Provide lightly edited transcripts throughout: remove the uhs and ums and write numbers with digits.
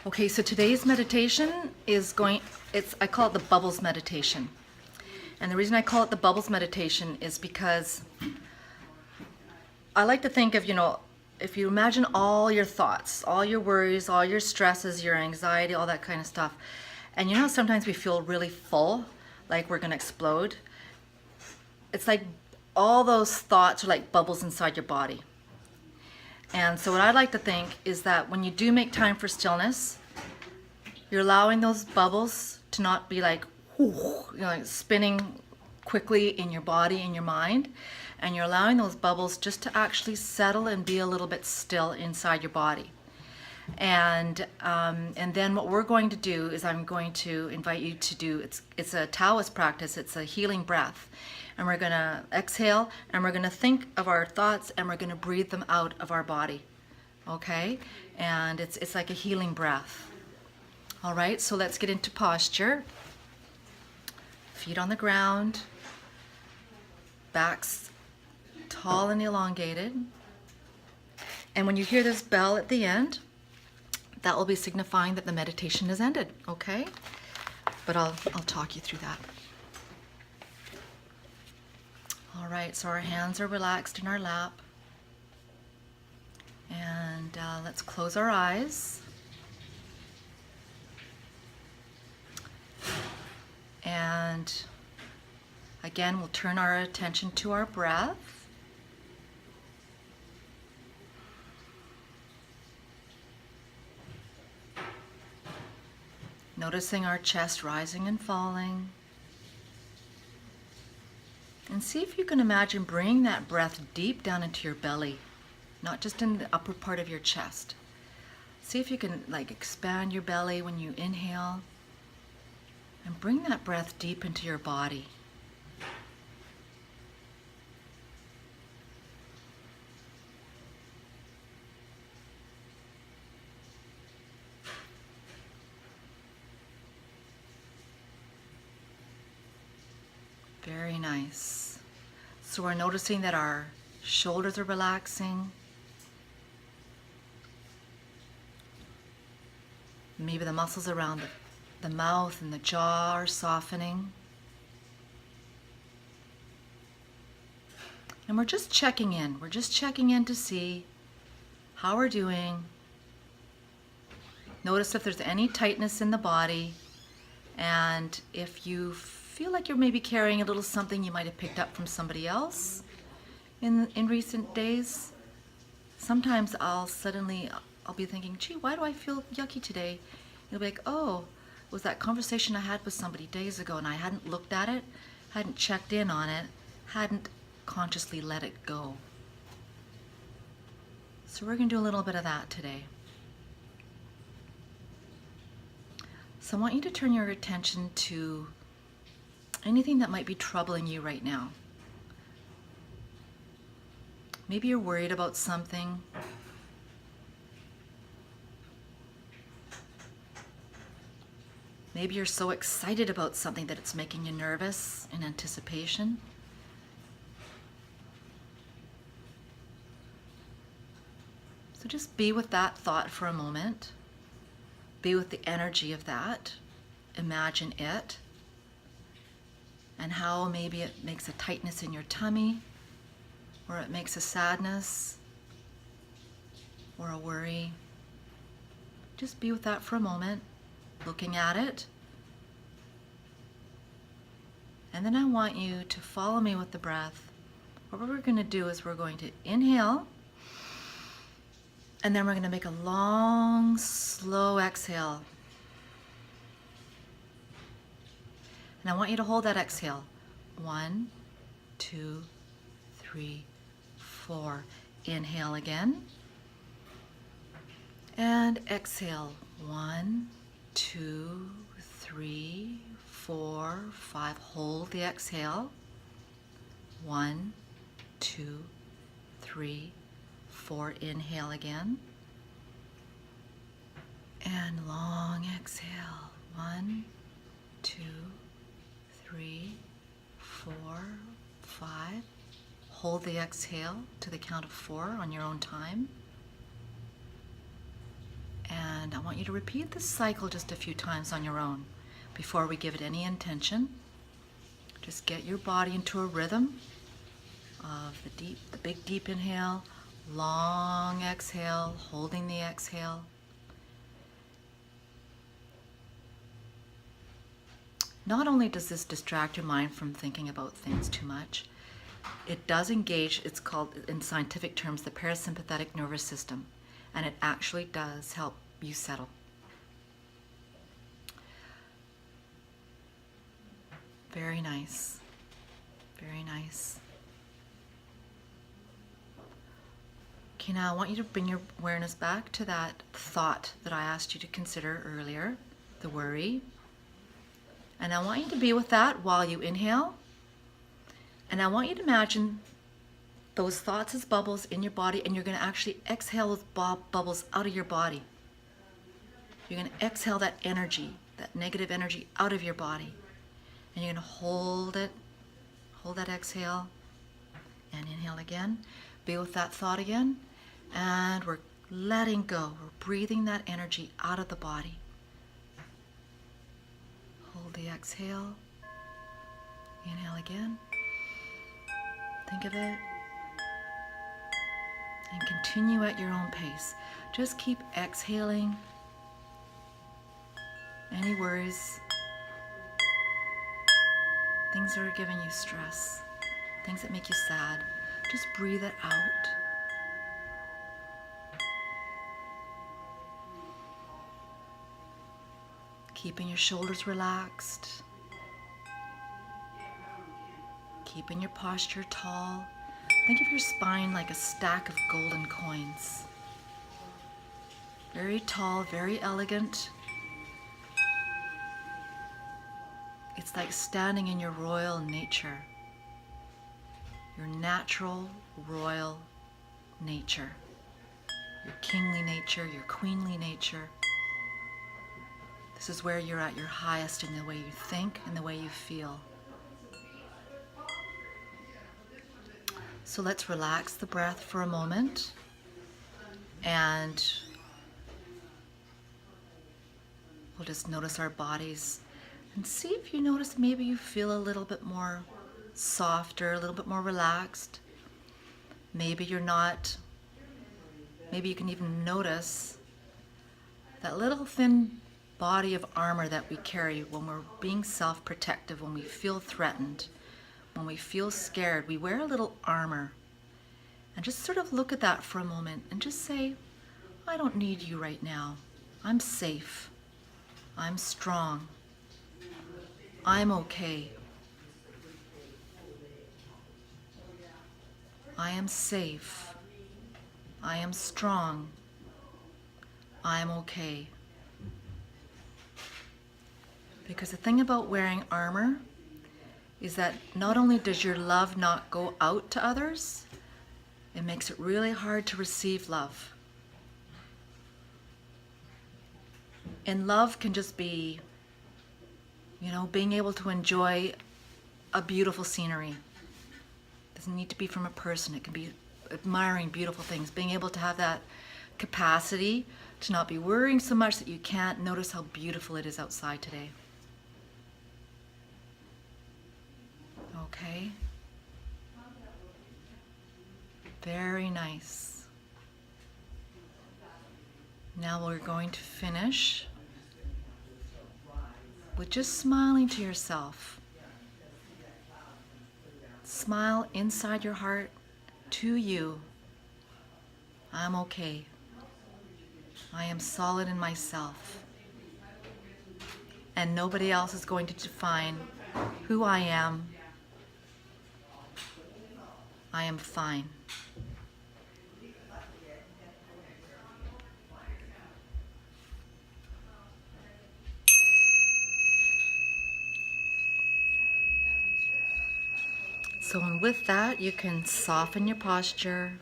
Okay, so today's meditation is I call it the bubbles meditation. And the reason I call it the bubbles meditation is because I like to think of, if you imagine all your thoughts, all your worries, all your stresses, your anxiety, all that kind of stuff. And you know, sometimes we feel really full, like we're going to explode. It's like all those thoughts are like bubbles inside your body. And so what I like to think is that when you do make time for stillness, you're allowing those bubbles to not be like, like spinning quickly in your body and your mind. And you're allowing those bubbles just to actually settle and be a little bit still inside your body. And then what we're going to do is I'm going to invite you to do, it's a Taoist practice, it's a healing breath. And we're going to exhale and we're going to think of our thoughts and we're going to breathe them out of our body. Okay? And it's like a healing breath. All right, so let's get into posture. Feet on the ground, backs tall and elongated. And when you hear this bell at the end, that will be signifying that the meditation has ended, okay? But I'll talk you through that. All right, so our hands are relaxed in our lap. And let's close our eyes. And again, we'll turn our attention to our breath. Noticing our chest rising and falling. And see if you can imagine bringing that breath deep down into your belly, not just in the upper part of your chest. See if you can expand your belly when you inhale. And bring that breath deep into your body. Very nice. So we're noticing that our shoulders are relaxing. Maybe the muscles around the mouth and the jaw are softening. And we're just checking in. We're just checking in to see how we're doing. Notice if there's any tightness in the body. And if you feel like you're maybe carrying a little something you might have picked up from somebody else in recent days. Sometimes I'll be thinking, gee, why do I feel yucky today? You'll be like, oh, it was that conversation I had with somebody days ago and I hadn't looked at it, hadn't checked in on it, hadn't consciously let it go. So we're going to do a little bit of that today. So I want you to turn your attention to anything that might be troubling you right now. Maybe you're worried about something. Maybe you're so excited about something that it's making you nervous in anticipation. So just be with that thought for a moment. Be with the energy of that. Imagine it. And how maybe it makes a tightness in your tummy, or it makes a sadness, or a worry. Just be with that for a moment. Looking at it. And then I want you to follow me with the breath. What we're going to do is we're going to inhale, and then we're going to make a long, slow exhale. And I want you to hold that exhale. 1, 2, 3, 4. Inhale again. And exhale. 1, 2, 3, 4, 5. Hold the exhale. 1, 2, 3, 4. Inhale again. And long exhale. 1, 2, 3, 4, 5. Hold the exhale to the count of 4 on your own time. And I want you to repeat this cycle just a few times on your own before we give it any intention. Just get your body into a rhythm of the big deep inhale, long exhale, holding the exhale. Not only does this distract your mind from thinking about things too much, it does engage, it's called in scientific terms, the parasympathetic nervous system, and it actually does help you settle. Very nice. Very nice. Okay, now I want you to bring your awareness back to that thought that I asked you to consider earlier, the worry. And I want you to be with that while you inhale. And I want you to imagine those thoughts as bubbles in your body, and you're going to actually exhale those bubbles out of your body. You're going to exhale that energy, that negative energy out of your body. And you're going to hold it, hold that exhale, and inhale again. Be with that thought again. And we're letting go. We're breathing that energy out of the body. Hold the exhale. Inhale again. Think of it. And continue at your own pace. Just keep exhaling any worries, things that are giving you stress, things that make you sad. Just breathe it out. Keeping your shoulders relaxed. Keeping your posture tall. Think of your spine like a stack of golden coins. Very tall, very elegant. It's like standing in your royal nature. Your natural, royal nature. Your kingly nature, your queenly nature. This is where you're at your highest in the way you think and the way you feel. So let's relax the breath for a moment, and we'll just notice our bodies and see if you notice maybe you feel a little bit more softer, a little bit more relaxed. Maybe you're not. Maybe you can even notice that little thin body of armor that we carry when we're being self-protective, when we feel threatened, when we feel scared. We wear a little armor. And just sort of look at that for a moment and just say, I don't need you right now. I'm safe. I'm strong. I'm okay. I am safe. I am strong. I am okay. Because the thing about wearing armor is that not only does your love not go out to others, it makes it really hard to receive love. And love can just be, being able to enjoy a beautiful scenery. It doesn't need to be from a person. It can be admiring beautiful things, being able to have that capacity to not be worrying so much that you can't notice how beautiful it is outside today. Okay? Very nice. Now we're going to finish with just smiling to yourself. Smile inside your heart to you. I'm okay. I am solid in myself. And nobody else is going to define who I am. I am fine. So, and with that, you can soften your posture,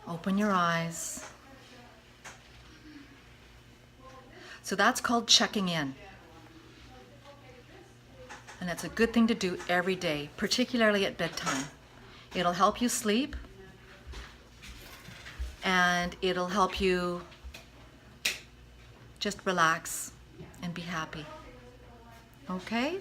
open your eyes. So that's called checking in. And that's a good thing to do every day, particularly at bedtime. It'll help you sleep, and it'll help you Just relax and be happy. Okay?